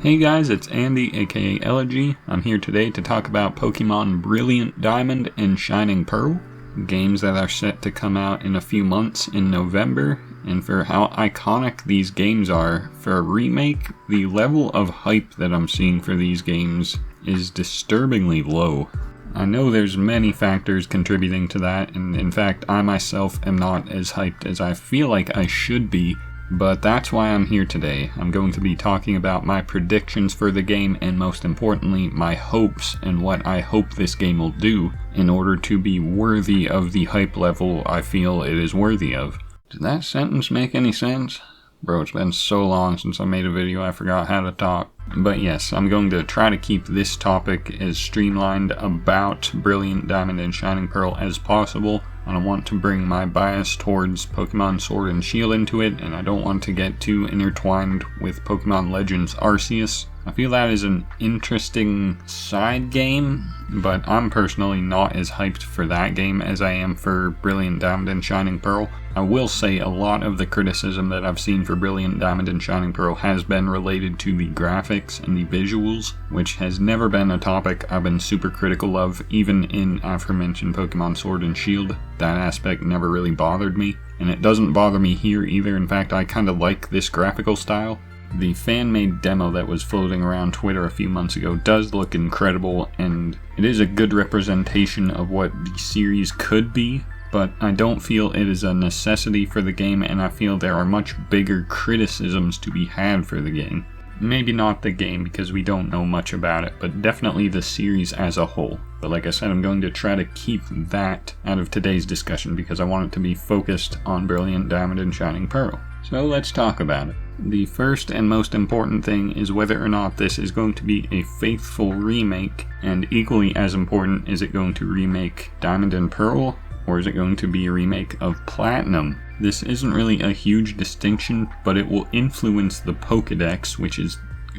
Hey guys, it's Andy, aka Elogee. I'm here today to talk about Pokemon Brilliant Diamond and Shining Pearl, games that are set to come out in a few months in November, and for how iconic these games are. For a remake, the level of hype that I'm seeing for these games is disturbingly low. I know there's many factors contributing to that, and in fact I myself am not as hyped as I feel like I should be. But that's why I'm here today. I'm going to be talking about my predictions for the game and most importantly, my hopes and what I hope this game will do in order to be worthy of the hype level I feel it is worthy of. Did that sentence make any sense? Bro, it's been so long since I made a video I forgot how to talk. But yes, I'm going to try to keep this topic as streamlined about Brilliant Diamond and Shining Pearl as possible. I don't want to bring my bias towards Pokemon Sword and Shield into it, and I don't want to get too intertwined with Pokemon Legends Arceus. I feel that is an interesting side game, but I'm personally not as hyped for that game as I am for Brilliant Diamond and Shining Pearl. I will say a lot of the criticism that I've seen for Brilliant Diamond and Shining Pearl has been related to the graphics and the visuals, which has never been a topic I've been super critical of, even in aforementioned Pokemon Sword and Shield. That aspect never really bothered me, and it doesn't bother me here either. In fact, I kind of like this graphical style. The fan-made demo that was floating around Twitter a few months ago does look incredible, and it is a good representation of what the series could be, but I don't feel it is a necessity for the game, and I feel there are much bigger criticisms to be had for the game. Maybe not the game because we don't know much about it, but definitely the series as a whole. But like I said, I'm going to try to keep that out of today's discussion because I want it to be focused on Brilliant Diamond and Shining Pearl. So let's talk about it. The first and most important thing is whether or not this is going to be a faithful remake, and equally as important, is it going to remake Diamond and Pearl, or is it going to be a remake of Platinum? This isn't really a huge distinction, but it will influence the Pokédex, which is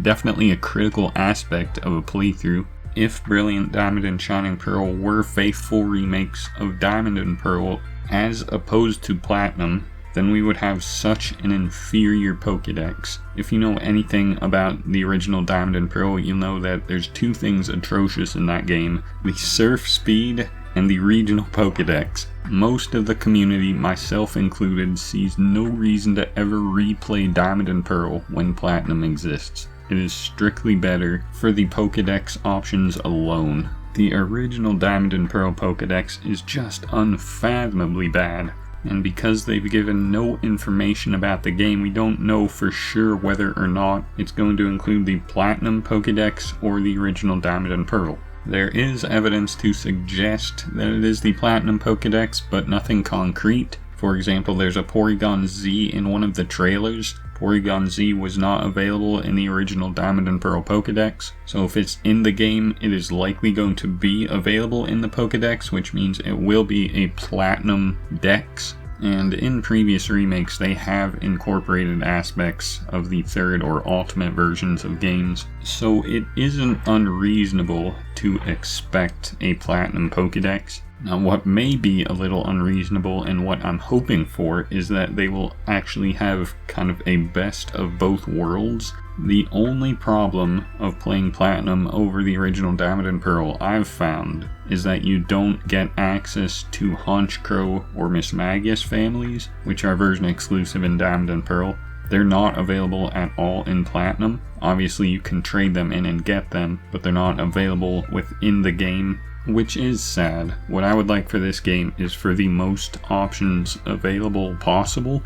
definitely a critical aspect of a playthrough. If Brilliant Diamond and Shining Pearl were faithful remakes of Diamond and Pearl as opposed to Platinum, then we would have such an inferior Pokédex. If you know anything about the original Diamond and Pearl, you'll know that there's two things atrocious in that game: the surf speed and the regional Pokédex. Most of the community, myself included, sees no reason to ever replay Diamond and Pearl when Platinum exists. It is strictly better for the Pokédex options alone. The original Diamond and Pearl Pokédex is just unfathomably bad. And because they've given no information about the game, we don't know for sure whether or not it's going to include the Platinum Pokédex or the original Diamond and Pearl. There is evidence to suggest that it is the Platinum Pokédex, but nothing concrete. For example, there's a Porygon Z in one of the trailers. Porygon Z was not available in the original Diamond and Pearl Pokédex, so if it's in the game, it is likely going to be available in the Pokédex, which means it will be a Platinum Dex. And in previous remakes, they have incorporated aspects of the third or ultimate versions of games, so it isn't unreasonable to expect a Platinum Pokédex. Now, what may be a little unreasonable and what I'm hoping for is that they will actually have kind of a best of both worlds. The only problem of playing Platinum over the original Diamond and Pearl I've found is that you don't get access to Honchkrow or Mismagius families, which are version exclusive in Diamond and Pearl. They're not available at all in Platinum. Obviously you can trade them in and get them, but they're not available within the game, which is sad. What I would like for this game is for the most options available possible.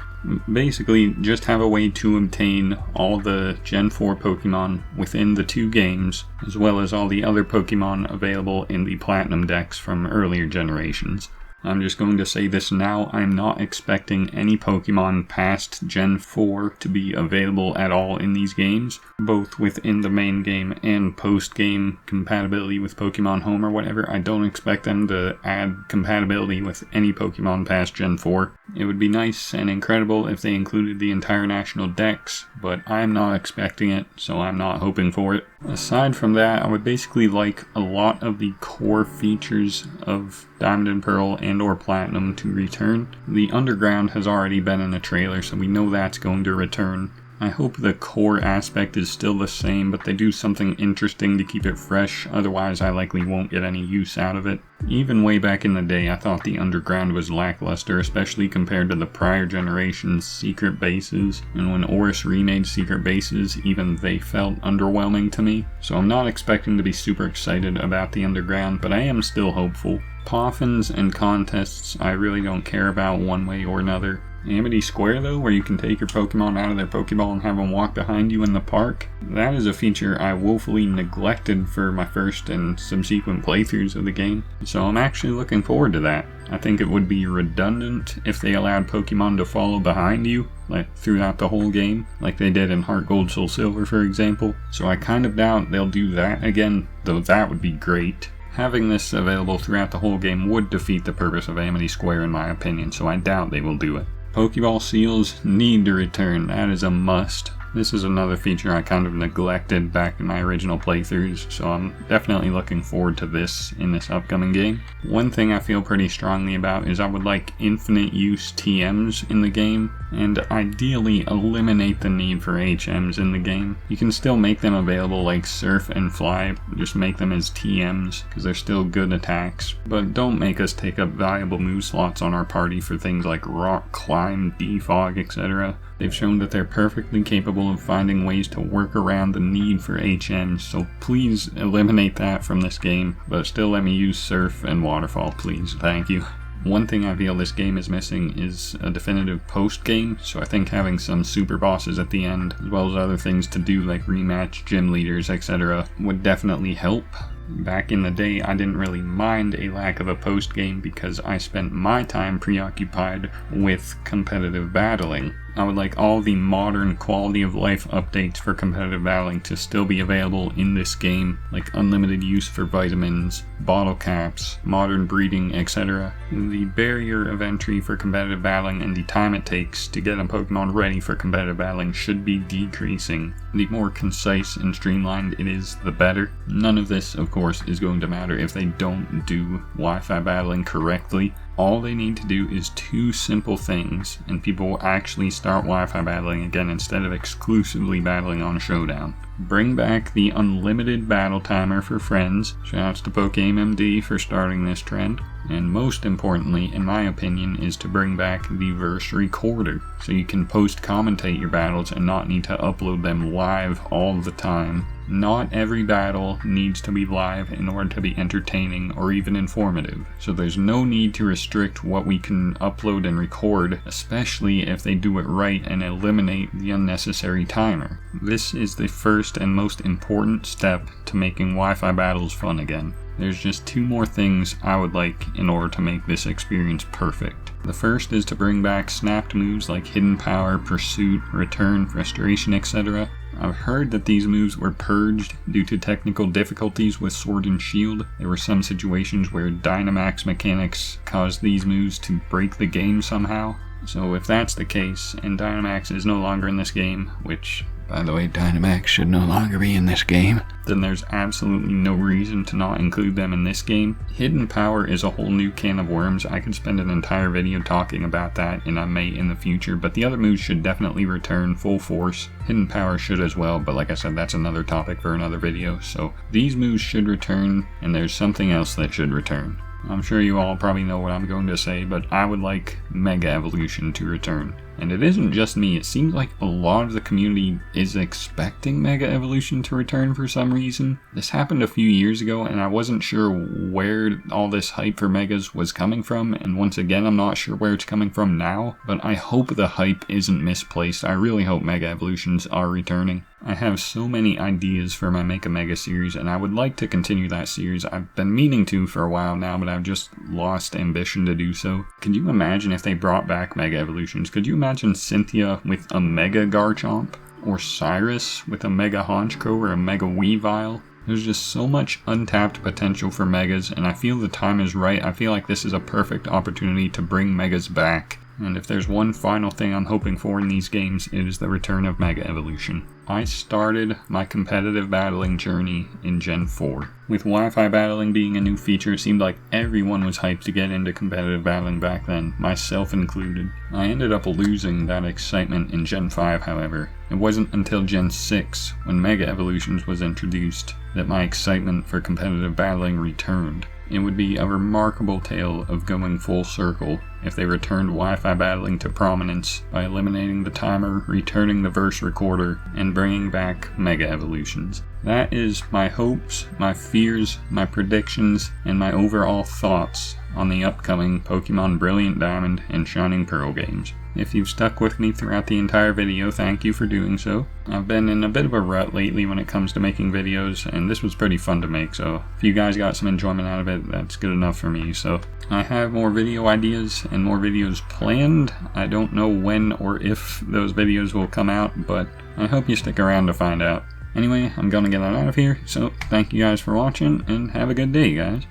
Basically, just have a way to obtain all the Gen 4 Pokemon within the two games, as well as all the other Pokemon available in the Platinum decks from earlier generations. I'm just going to say this now, I'm not expecting any Pokemon past Gen 4 to be available at all in these games, both within the main game and post-game compatibility with Pokemon Home or whatever. I don't expect them to add compatibility with any Pokemon past Gen 4. It would be nice and incredible if they included the entire national dex, but I'm not expecting it, so I'm not hoping for it. Aside from that, I would basically like a lot of the core features of Diamond and Pearl and or Platinum to return. The Underground has already been in a trailer, so we know that's going to return. I hope the core aspect is still the same, but they do something interesting to keep it fresh, otherwise I likely won't get any use out of it. Even way back in the day, I thought the Underground was lackluster, especially compared to the prior generation's secret bases, and when Oris remade secret bases, even they felt underwhelming to me. So I'm not expecting to be super excited about the Underground, but I am still hopeful. Poffins and contests I really don't care about one way or another. Amity Square though, where you can take your Pokemon out of their Pokeball and have them walk behind you in the park, that is a feature I woefully neglected for my first and subsequent playthroughs of the game, so I'm actually looking forward to that. I think it would be redundant if they allowed Pokemon to follow behind you, like throughout the whole game, like they did in Heart Gold Soul Silver for example, so I kind of doubt they'll do that again, though that would be great. Having this available throughout the whole game would defeat the purpose of Amity Square in my opinion, so I doubt they will do it. Pokeball seals need to return, that is a must. This is another feature I kind of neglected back in my original playthroughs, so I'm definitely looking forward to this in this upcoming game. One thing I feel pretty strongly about is I would like infinite use TMs in the game, and ideally eliminate the need for HMs in the game. You can still make them available like Surf and Fly, just make them as TMs, because they're still good attacks, but don't make us take up valuable move slots on our party for things like Rock, Climb, Defog, etc. They've shown that they're perfectly capable of finding ways to work around the need for HMs, so please eliminate that from this game, but still let me use Surf and Waterfall, please. Thank you. One thing I feel this game is missing is a definitive post-game, so I think having some super bosses at the end, as well as other things to do like rematch gym leaders, etc., would definitely help. Back in the day, I didn't really mind a lack of a post-game because I spent my time preoccupied with competitive battling. I would like all the modern quality of life updates for competitive battling to still be available in this game, like unlimited use for vitamins, bottle caps, modern breeding, etc. The barrier of entry for competitive battling and the time it takes to get a Pokemon ready for competitive battling should be decreasing. The more concise and streamlined it is, the better. None of this, of course, is going to matter if they don't do Wi-Fi battling correctly. All they need to do is two simple things, and people will actually start Wi-Fi battling again instead of exclusively battling on Showdown. Bring back the unlimited battle timer for friends. Shoutouts to PokeMMD for starting this trend. And most importantly, in my opinion, is to bring back the verse recorder, so you can post-commentate your battles and not need to upload them live all the time. Not every battle needs to be live in order to be entertaining or even informative, so there's no need to restrict what we can upload and record, especially if they do it right and eliminate the unnecessary timer. This is the first and most important step to making Wi-Fi battles fun again. There's just two more things I would like in order to make this experience perfect. The first is to bring back snapped moves like Hidden Power, Pursuit, Return, Frustration, etc. I've heard that these moves were purged due to technical difficulties with Sword and Shield. There were some situations where Dynamax mechanics caused these moves to break the game somehow. So if that's the case, and Dynamax is no longer in this game, which, by the way, Dynamax should no longer be in this game, then there's absolutely no reason to not include them in this game. Hidden Power is a whole new can of worms. I could spend an entire video talking about that, and I may in the future, but the other moves should definitely return full force. Hidden Power should as well, but like I said, that's another topic for another video. So these moves should return, and there's something else that should return. I'm sure you all probably know what I'm going to say, but I would like Mega Evolution to return. And it isn't just me, it seems like a lot of the community is expecting Mega Evolution to return for some reason. This happened a few years ago and I wasn't sure where all this hype for Megas was coming from, and once again I'm not sure where it's coming from now, but I hope the hype isn't misplaced. I really hope Mega Evolutions are returning. I have so many ideas for my Make a Mega series, and I would like to continue that series. I've been meaning to for a while now, but I've just lost ambition to do so. Could you imagine if they brought back Mega Evolutions? Could you imagine Cynthia with a Mega Garchomp? Or Cyrus with a Mega Honchkrow or a Mega Weavile? There's just so much untapped potential for Megas, and I feel the time is right. I feel like this is a perfect opportunity to bring Megas back. and if there's one final thing I'm hoping for in these games, it is the return of Mega Evolution. I started my competitive battling journey in Gen 4. With Wi-Fi battling being a new feature, it seemed like everyone was hyped to get into competitive battling back then, myself included. I ended up losing that excitement in Gen 5, however. It wasn't until Gen 6, when Mega Evolutions was introduced, that my excitement for competitive battling returned. It would be a remarkable tale of going full circle if they returned Wi-Fi battling to prominence by eliminating the timer, returning the verse recorder, and bringing back Mega Evolutions. That is my hopes, my fears, my predictions, and my overall thoughts on the upcoming Pokemon Brilliant Diamond and Shining Pearl games. If you've stuck with me throughout the entire video, thank you for doing so. I've been in a bit of a rut lately when it comes to making videos, and this was pretty fun to make, so if you guys got some enjoyment out of it, that's good enough for me. So I have more video ideas and more videos planned. I don't know when or if those videos will come out, but I hope you stick around to find out. Anyway, I'm gonna get out of here, so thank you guys for watching, and have a good day, guys.